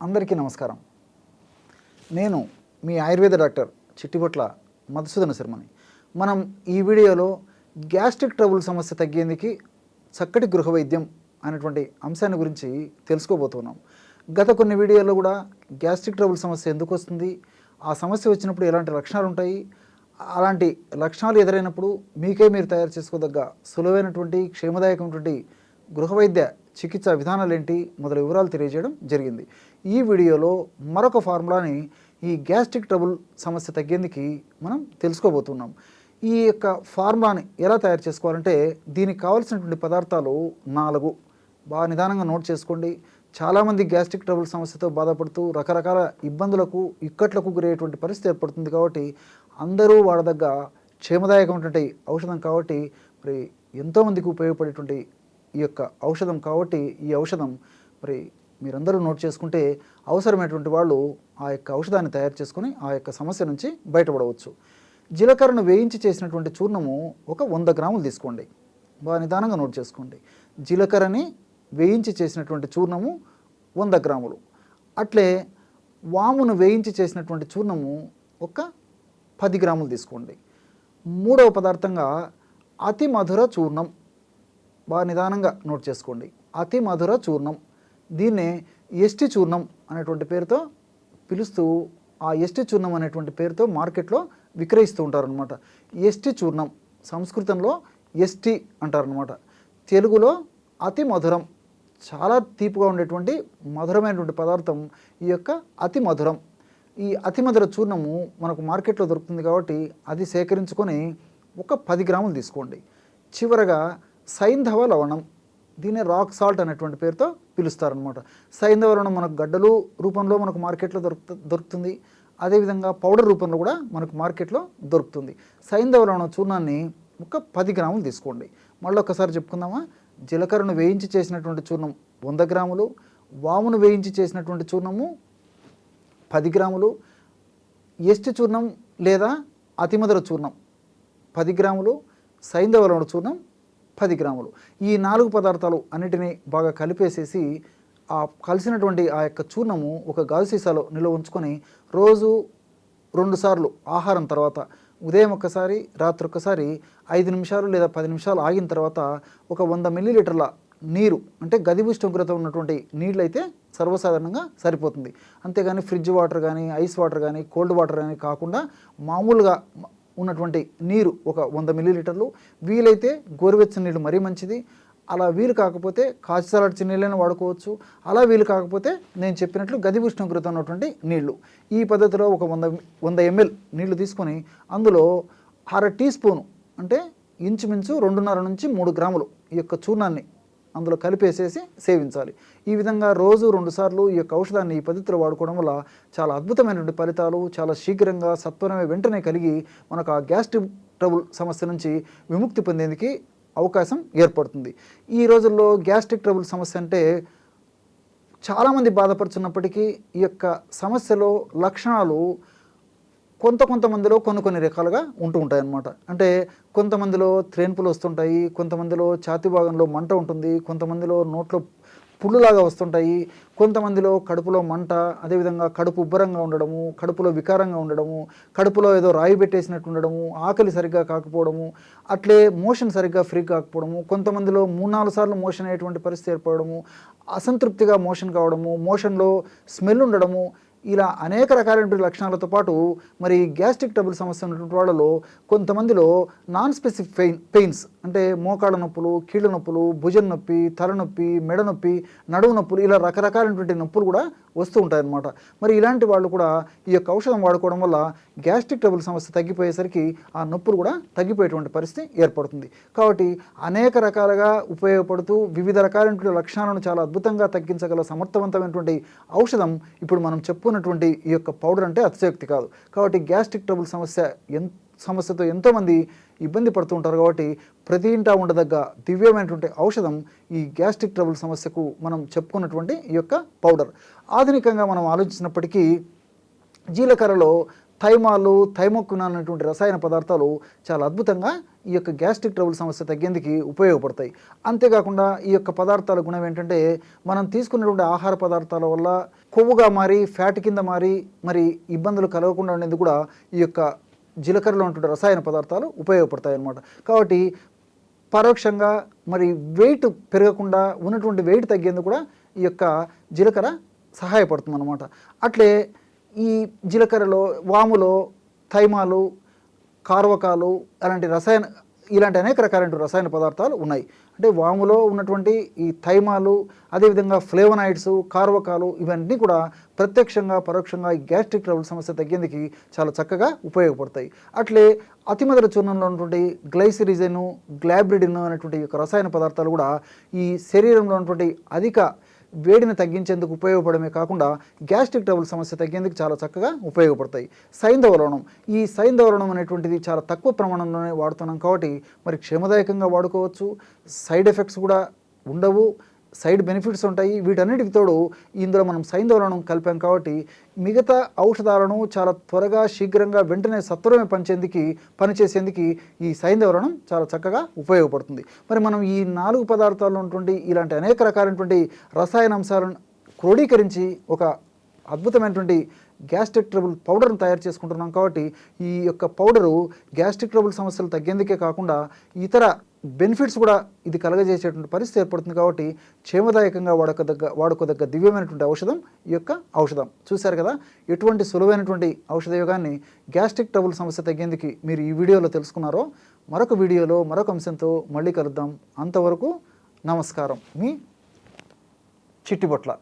అందరికీ నమస్కారం. నేను మీ ఆయుర్వేద డాక్టర్ చిట్టిబొట్ల మధుసూదన శర్మని. మనం ఈ వీడియోలో గ్యాస్ట్రిక్ ట్రబుల్ సమస్య తగ్గేందుకు చక్కటి గృహ వైద్యం అనేటువంటి అంశాన్ని గురించి తెలుసుకోబోతున్నాం. గత కొన్ని వీడియోల్లో కూడా గ్యాస్ట్రిక్ ట్రబుల్ సమస్య ఎందుకు వస్తుంది, ఆ సమస్య వచ్చినప్పుడు ఎలాంటి లక్షణాలు ఉంటాయి, అలాంటి లక్షణాలు ఎదురైనప్పుడు మీకే మీరు తయారు చేసుకోదగ్గ సులువైనటువంటి క్షేమదాయకమైనటువంటి గృహవైద్య చికిత్సా విధానాలు ఏంటి మొదలు వివరాలు తెలియజేయడం జరిగింది. ఈ వీడియోలో మరొక ఫార్ములాని ఈ గ్యాస్ట్రిక్ ట్రబుల్ సమస్య తగ్గేందుకు మనం తెలుసుకోబోతున్నాం. ఈ యొక్క ఫార్ములాని ఎలా తయారు చేసుకోవాలంటే దీనికి కావాల్సినటువంటి పదార్థాలు 4. బాగా నిదానంగా నోట్ చేసుకోండి. చాలామంది గ్యాస్ట్రిక్ ట్రబుల్ సమస్యతో బాధపడుతూ రకరకాల ఇబ్బందులకు ఇక్కట్లకు గురయ్యేటువంటి పరిస్థితి ఏర్పడుతుంది. కాబట్టి అందరూ వాడదగ్గ క్షేమదాయకమైనటువంటి ఔషధం కాబట్టి మరి ఎంతోమందికి ఉపయోగపడేటువంటి ఈ యొక్క ఔషధం కాబట్టి ఈ ఔషధం మరి మీరందరూ నోట్ చేసుకుంటే అవసరమైనటువంటి వాళ్ళు ఆ యొక్క ఔషధాన్ని తయారు చేసుకొని ఆ యొక్క సమస్య నుంచి బయటపడవచ్చు. జీలకర్రను వేయించి చేసినటువంటి చూర్ణము ఒక 100 గ్రాములు తీసుకోండి. బాగా నిదానంగా నోట్ చేసుకోండి. జీలకర్రని వేయించి చేసినటువంటి చూర్ణము 100 గ్రాములు. అట్లే వామును వేయించి చేసినటువంటి చూర్ణము ఒక 10 గ్రాములు తీసుకోండి. మూడవ పదార్థంగా అతి మధుర చూర్ణం. బాగా నిదానంగా నోట్ చేసుకోండి. అతి మధుర చూర్ణం, దీన్నే ఎస్టి చూర్ణం అనేటువంటి పేరుతో పిలుస్తూ ఆ ఎస్టి చూర్ణం అనేటువంటి పేరుతో మార్కెట్లో విక్రయిస్తూ ఉంటారనమాట. ఎస్టి చూర్ణం సంస్కృతంలో ఎస్టి అంటారనమాట. తెలుగులో అతి మధురం, చాలా తీపిగా ఉండేటువంటి మధురమైనటువంటి పదార్థం ఈ యొక్క అతి మధురం. ఈ అతి మధుర చూర్ణము మనకు మార్కెట్లో దొరుకుతుంది కాబట్టి అది సేకరించుకొని ఒక 10 గ్రాములు తీసుకోండి. చివరగా సైంధవ లవణం, దీన్ని రాక్ సాల్ట్ అనేటువంటి పేరుతో పిలుస్తారనమాట. సైంధవ లవణం మనకు గడ్డలు రూపంలో మనకు మార్కెట్లో దొరుకుతుంది. అదేవిధంగా పౌడర్ రూపంలో కూడా మనకు మార్కెట్లో దొరుకుతుంది. సైంధవ లవణం చూర్ణాన్ని ఒక 10 గ్రాములు తీసుకోండి. మళ్ళీ ఒకసారి చెప్పుకుందామా. జీలకర్రను వేయించి చేసినటువంటి చూర్ణం 100 గ్రాములు, వామును వేయించి చేసినటువంటి చూర్ణము 10 గ్రాములు, ఎస్టి చూర్ణం లేదా అతిమధుర చూర్ణం 10 గ్రాములు, సైంధవ లవణ చూర్ణం 10 గ్రాములు. ఈ 4 పదార్థాలు అన్నిటినీ బాగా కలిపేసేసి ఆ కలిసినటువంటి ఆ యొక్క చూర్ణము ఒక గాజు సీసాలో నిల్వ ఉంచుకొని రోజు 2 సార్లు ఆహారం తర్వాత ఉదయం ఒకసారి రాత్రి ఒకసారి 5 నిమిషాలు లేదా 10 నిమిషాలు ఆగిన తర్వాత ఒక 100 మిల్లీలీటర్ల నీరు, అంటే గది ఉష్ణోగ్రత ఉన్నటువంటి నీళ్ళు అయితే సర్వసాధారణంగా సరిపోతుంది. అంతేగాని ఫ్రిడ్జ్ వాటర్ కానీ ఐస్ వాటర్ కానీ కోల్డ్ వాటర్ కానీ కాకుండా మామూలుగా ఉన్నటువంటి నీరు ఒక 100 మిల్లీలీటర్లు, వీలైతే గోరువెచ్చని నీళ్ళు మరీ మంచిది. అలా వీలు కాకపోతే కాచిచలార్చిన నీళ్ళైనా వాడుకోవచ్చు. అలా వీలు కాకపోతే నేను చెప్పినట్లు గది ఉష్ణోగ్రత ఉన్నటువంటి నీళ్లు. ఈ పద్ధతిలో ఒక 100 ml నీళ్లు తీసుకొని అందులో 1/2 టీ స్పూను, అంటే ఇంచుమించు 2.5 నుంచి 3 గ్రాములు ఈ యొక్క చూర్ణాన్ని అందులో కలిపేసేసి సేవించాలి. ఈ విధంగా రోజు 2 సార్లు ఈ యొక్క ఔషధాన్ని ఈ పద్ధతిలో వాడుకోవడం వల్ల చాలా అద్భుతమైనటువంటి ఫలితాలు చాలా శీఘ్రంగా సత్వరమే వెంటనే కలిగి మనకు ఆ గ్యాస్ట్రిక్ ట్రబుల్ సమస్య నుంచి విముక్తి పొందేందుకు అవకాశం ఏర్పడుతుంది. ఈ రోజుల్లో గ్యాస్ట్రిక్ ట్రబుల్ సమస్య అంటే చాలామంది బాధపడుతున్నప్పటికీ ఈ యొక్క సమస్యలో లక్షణాలు కొంతమందిలో కొన్ని రకాలుగా ఉంటూ ఉంటాయి అన్నమాట. అంటే కొంతమందిలో త్రేన్పులు వస్తుంటాయి, కొంతమందిలో ఛాతీ భాగంలో మంట ఉంటుంది, కొంతమందిలో నోట్లో పుళ్ళులాగా వస్తుంటాయి, కొంతమందిలో కడుపులో మంట, అదేవిధంగా కడుపు ఉబ్బరంగా ఉండడము, కడుపులో వికారంగా ఉండడము, కడుపులో ఏదో రాయి పెట్టేసినట్టు ఉండడము, ఆకలి సరిగ్గా కాకపోవడము, అట్లే మోషన్ సరిగ్గా ఫ్రీ కాకపోవడము, కొంతమందిలో 3-4 సార్లు మోషన్ అయ్యేటువంటి పరిస్థితి ఏర్పడము, అసంతృప్తిగా మోషన్ కావడము, మోషన్లో స్మెల్ ఉండడము, ఇలా అనేక రకాలైనటువంటి లక్షణాలతో పాటు మరి గ్యాస్ట్రిక్ ట్రబుల్ సమస్య ఉన్నటువంటి వాళ్ళలో కొంతమందిలో నాన్ స్పెసిఫిక్ పెయిన్స్, అంటే మోకాళ్ళ నొప్పులు, కీళ్ళ నొప్పులు, భుజం నొప్పి, తలనొప్పి, మెడ నొప్పి, నడుము నొప్పులు, ఇలా రకరకాలైనటువంటి నొప్పులు కూడా వస్తూ ఉంటాయన్నమాట. మరి ఇలాంటి వాళ్ళు కూడా ఈ యొక్క ఔషధం వాడుకోవడం వల్ల గ్యాస్ట్రిక్ ట్రబుల్ సమస్య తగ్గిపోయేసరికి ఆ నొప్పులు కూడా తగ్గిపోయేటువంటి పరిస్థితి ఏర్పడుతుంది. కాబట్టి అనేక రకాలుగా ఉపయోగపడుతూ వివిధ రకాలైనటువంటి లక్షణాలను చాలా అద్భుతంగా తగ్గించగల సమర్థవంతమైనటువంటి ఔషధం ఇప్పుడు మనం చెప్పుకున్నటువంటి ఈ యొక్క పౌడర్ అంటే అతిశయోక్తి కాదు. కాబట్టి గ్యాస్ట్రిక్ ట్రబుల్ సమస్యతో ఎంతోమంది ఇబ్బంది పడుతూ ఉంటారు. కాబట్టి ప్రతి ఇంటా ఉండదగ్గ దివ్యమైనటువంటి ఔషధం ఈ గ్యాస్ట్రిక్ ట్రబుల్ సమస్యకు మనం చెప్పుకున్నటువంటి ఈ యొక్క పౌడర్. ఆధునికంగా మనం ఆలోచించినప్పటికీ జీలకర్రలో థైమాలు, థైమోక్వినాన్ అనేటువంటి రసాయన పదార్థాలు చాలా అద్భుతంగా ఈ యొక్క గ్యాస్ట్రిక్ ట్రబుల్ సమస్య తగ్గేందుకు ఉపయోగపడతాయి. అంతేకాకుండా ఈ యొక్క పదార్థాల గుణం ఏంటంటే మనం తీసుకున్నటువంటి ఆహార పదార్థాల వల్ల కొవ్వుగా మారి ఫ్యాట్ కింద మారి మరి ఇబ్బందులు కలగకుండా ఉండేందుకు కూడా ఈ యొక్క జీలకర్రలో ఉన్నటువంటి రసాయన పదార్థాలు ఉపయోగపడతాయి అన్నమాట. కాబట్టి పరోక్షంగా మరి వెయిట్ పెరగకుండా ఉన్నటువంటి వెయిట్ తగ్గేందుకు కూడా ఈ యొక్క జీలకర్ర సహాయపడుతుంది అన్నమాట. అట్లే ఈ జీలకర్రలో వాములో థైమాలు, కార్వకాలు ఇలాంటి అనేక రకాలైన రసాయన పదార్థాలు ఉన్నాయి. అంటే వాములో ఉన్నటువంటి ఈ థైమాలు, అదేవిధంగా ఫ్లేవనాయిడ్స్, కార్వకాలు ఇవన్నీ కూడా ప్రత్యక్షంగా పరోక్షంగా ఈ గ్యాస్ట్రిక్ ట్రబుల్ సమస్య తగ్గేందుకు చాలా చక్కగా ఉపయోగపడతాయి. అట్లే అతిమధుర చూర్ణంలో ఉన్నటువంటి గ్లైసిరిజను, గ్లాబ్రిడిన్ అనేటువంటి యొక్క రసాయన పదార్థాలు కూడా ఈ శరీరంలో ఉన్నటువంటి అధిక వేడిని తగ్గించేందుకు ఉపయోగపడమే కాకుండా గ్యాస్ట్రిక్ ట్రబుల్ సమస్య తగ్గేందుకు చాలా చక్కగా ఉపయోగపడతాయి. సైంధవ లవణం, ఈ సైంధవ లవణం అనేటువంటిది చాలా తక్కువ ప్రమాణంలోనే వాడుతున్నాం కాబట్టి మరి క్షేమదాయకంగా వాడుకోవచ్చు. సైడ్ ఎఫెక్ట్స్ కూడా ఉండవు, సైడ్ బెనిఫిట్స్ ఉంటాయి. వీటన్నిటికి తోడు ఇందులో మనం సైంధవ లవణం కలిపాం కాబట్టి మిగతా ఔషధాలను చాలా త్వరగా శీఘ్రంగా వెంటనే సత్వరమే పనిచేసేందుకు ఈ సైంధవ లవణం చాలా చక్కగా ఉపయోగపడుతుంది. మరి మనం ఈ 4 పదార్థాల్లో ఉన్నటువంటి ఇలాంటి అనేక రకాలైనటువంటి రసాయన అంశాలను క్రోడీకరించి ఒక అద్భుతమైనటువంటి గ్యాస్ట్రిక్ ట్రబుల్ పౌడర్ని తయారు చేసుకుంటున్నాం కాబట్టి ఈ యొక్క పౌడరు గ్యాస్ట్రిక్ ట్రబుల్ సమస్యలు తగ్గేందుకే కాకుండా ఇతర బెనిఫిట్స్ కూడా ఇది కలగజేసేటువంటి పరిస్థితి ఏర్పడుతుంది. కాబట్టి క్షేమదాయకంగా వాడుకోదగ్గ దివ్యమైనటువంటి ఔషధం ఈ యొక్క ఔషధం. చూశారు కదా, ఎటువంటి సులువైనటువంటి ఔషధ యోగాన్ని గ్యాస్ట్రిక్ ట్రబుల్ సమస్య తగ్గేందుకు మీరు ఈ వీడియోలో తెలుసుకున్నారో మరొక వీడియోలో మరొక అంశంతో మళ్ళీ కలుద్దాం. అంతవరకు నమస్కారం. మీ చిట్టిబొట్ల.